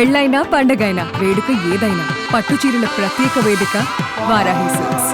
పెళ్ళైనా పండగైనా వేడుక ఏదైనా పట్టుచీరల ప్రత్యేక వేదిక వారాహి సిల్క్స్.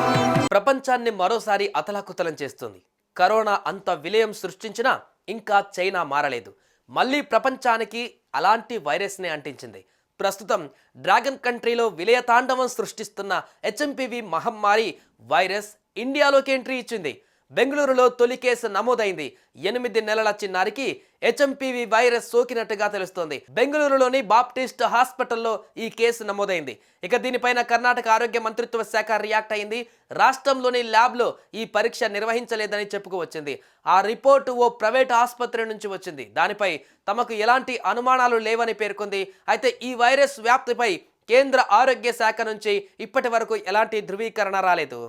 ప్రపంచాన్ని మరోసారి అతలాకుతలం చేస్తుంది. కరోనా అంత విలయం సృష్టించినా ఇంకా చైనా మారలేదు. మళ్ళీ ప్రపంచానికి అలాంటి వైరస్నే అంటించింది. ప్రస్తుతం డ్రాగన్ కంట్రీలో విలయతాండవం సృష్టిస్తున్న హెచ్ఎంపీవీ మహమ్మారి వైరస్ ఇండియాలోకి ఎంట్రీ ఇచ్చింది. బెంగళూరులో తొలి కేసు నమోదైంది. 8 నెలల చిన్నారికి హెచ్ఎంపీవీ వైరస్ సోకినట్టుగా తెలుస్తోంది. బెంగళూరులోని బాప్టిస్ట్ హాస్పిటల్లో ఈ కేసు నమోదైంది. ఇక దీనిపైన కర్ణాటక ఆరోగ్య మంత్రిత్వ శాఖ రియాక్ట్ అయింది. రాష్ట్రంలోని ల్యాబ్లో ఈ పరీక్ష నిర్వహించలేదని చెప్పుకువచ్చింది. ఆ రిపోర్టు ఓ ప్రైవేట్ ఆసుపత్రి నుంచి వచ్చింది. దానిపై తమకు ఎలాంటి అనుమానాలు లేవని పేర్కొంది. అయితే ఈ వైరస్ వ్యాప్తిపై కేంద్ర ఆరోగ్య శాఖ నుంచి ఇప్పటి వరకు ఎలాంటి ధృవీకరణ రాలేదు.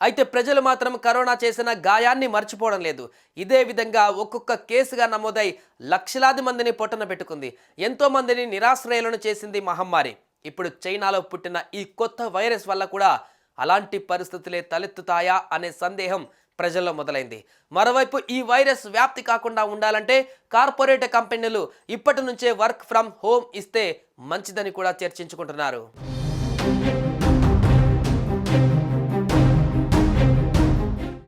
అయితే ప్రజలు మాత్రం కరోనా చేసిన గాయాన్ని మర్చిపోవడం లేదు. ఇదే విధంగా ఒక్కొక్క కేసుగా నమోదై లక్షలాది మందిని పొట్టన పెట్టుకుంది. ఎంతో మందిని నిరాశ్రయాలను చేసింది మహమ్మారి. ఇప్పుడు చైనాలో పుట్టిన ఈ కొత్త వైరస్ వల్ల కూడా అలాంటి పరిస్థితులే తలెత్తుతాయా అనే సందేహం ప్రజల్లో మొదలైంది. మరోవైపు ఈ వైరస్ వ్యాప్తి కాకుండా ఉండాలంటే కార్పొరేట్ కంపెనీలు ఇప్పటి నుంచే వర్క్ ఫ్రమ్ హోమ్ ఇస్తే మంచిదని కూడా చర్చించుకుంటున్నారు.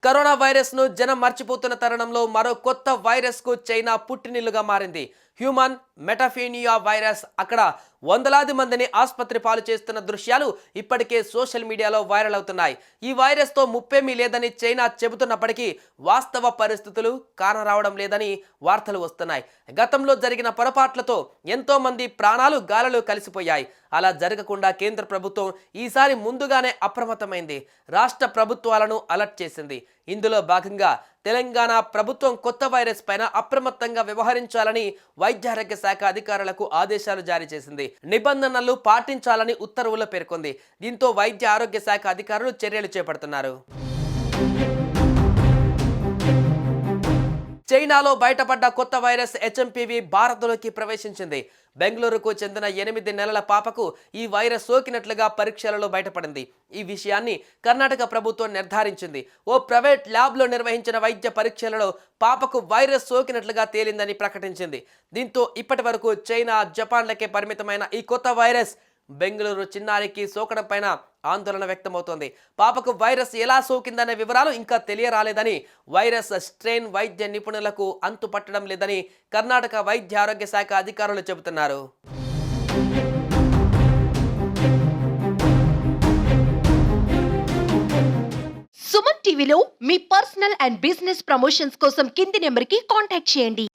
కరోనా వైరస్ ను జనం మర్చిపోతున్న తరుణంలో మరో కొత్త వైరస్ కు చైనా పుట్టినిల్లుగా మారింది. Human metapneumovirus. అక్కడ వందలాది మందిని ఆసుపత్రి పాలు చేస్తున్న దృశ్యాలు ఇప్పటికే సోషల్ మీడియాలో వైరల్ అవుతున్నాయి. ఈ వైరస్తో ముప్పేమీ లేదని చైనా చెబుతున్నప్పటికీ వాస్తవ పరిస్థితులు కానరావడం లేదని వార్తలు వస్తున్నాయి. గతంలో జరిగిన పొరపాట్లతో ఎంతో మంది ప్రాణాలు గాలిలో కలిసిపోయాయి. అలా జరగకుండా కేంద్ర ప్రభుత్వం ఈసారి ముందుగానే అప్రమత్తమైంది. రాష్ట్ర ప్రభుత్వాలను అలర్ట్ చేసింది. ఇందులో భాగంగా తెలంగాణ ప్రభుత్వం కొత్త వైరస్ పైన అప్రమత్తంగా వ్యవహరించాలని వైద్యారోగ్య శాఖ అధికారులకు ఆదేశాలు జారీ చేసింది. నిబంధనలు పాటించాలని ఉత్తర్వుల్లో పేర్కొంది. దీంతో వైద్య ఆరోగ్య శాఖ అధికారులు చర్యలు చేపడుతున్నారు. చైనాలో బయటపడ్డ కొత్త వైరస్ హెచ్ఎంపీవీ భారత్లోకి ప్రవేశించింది. బెంగళూరుకు చెందిన 8 నెలల పాపకు ఈ వైరస్ సోకినట్లుగా పరీక్షలలో బయటపడింది. ఈ విషయాన్ని కర్ణాటక ప్రభుత్వం నిర్ధారించింది. ఓ ప్రైవేట్ ల్యాబ్లో నిర్వహించిన వైద్య పరీక్షలలో పాపకు వైరస్ సోకినట్లుగా తేలిందని ప్రకటించింది. దీంతో ఇప్పటి వరకు చైనా, జపాన్లకే పరిమితమైన ఈ కొత్త వైరస్ బెంగళూరు చిన్నారికి సోకడం పైన ఆందోళన వ్యక్తమవుతోంది. పాపకు వైరస్ ఎలా సోకిందనే వివరాలు ఇంకా తెలియరాలేదని, వైరస్ స్ట్రెయిన్ వైద్య నిపుణులకు అంతు పట్టడం లేదని కర్ణాటక వైద్య ఆరోగ్య శాఖ అధికారులు చెబుతున్నారు. సుమన్ టీవీలో మీ పర్సనల్ అండ్ బిజినెస్ ప్రమోషన్స్ కోసం కింది నెంబర్కి కాంటాక్ట్ చేయండి.